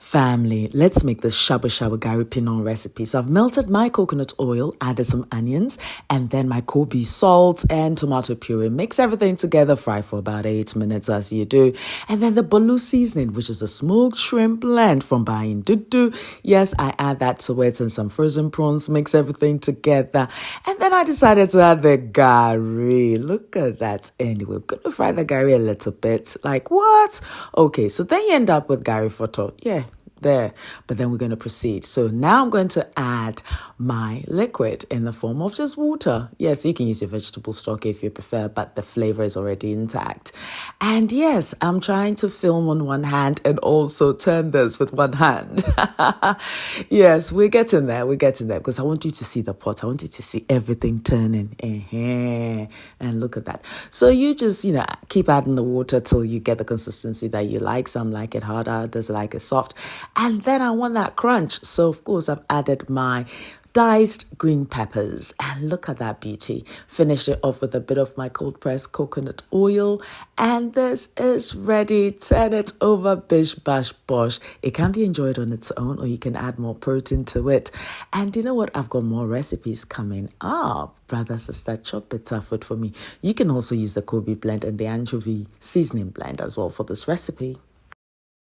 Family, let's make this shabu shabu Gari Piñon recipe. So I've melted my coconut oil, added some onions, and then my Koobi salt and tomato puree. Mix everything together, fry for about 8 minutes as you do. And then the Koobi Seasoning, which is a smoked shrimp blend from buying Dudu. Yes, I add that to it and some frozen prawns, mix everything together. And then I decided to add the Gari. Look at that. Anyway, we're going to fry the Gari a little bit. Like what? Okay, so then you end up with Gari photo. Yeah. There, but then we're going to proceed. So now I'm going to add my liquid in the form of just water. Yes, you can use your vegetable stock if you prefer, but the flavor is already intact. And yes, I'm trying to film on one hand and also turn this with one hand. Yes, we're getting there because I want you to see the pot. I want you to see everything turning. And look at that. So you just, keep adding the water till you get the consistency that you like. Some like it harder, others like it soft. And then I want that crunch. So, of course, I've added my diced green peppers. And look at that beauty. Finish it off with a bit of my cold pressed coconut oil. And this is ready. Turn it over, bish, bash, bosh. It can be enjoyed on its own or you can add more protein to it. And you know what? I've got more recipes coming up. Brother, sister, chop it tough food for me. You can also use the Koobi blend and the Anchovy seasoning blend as well for this recipe.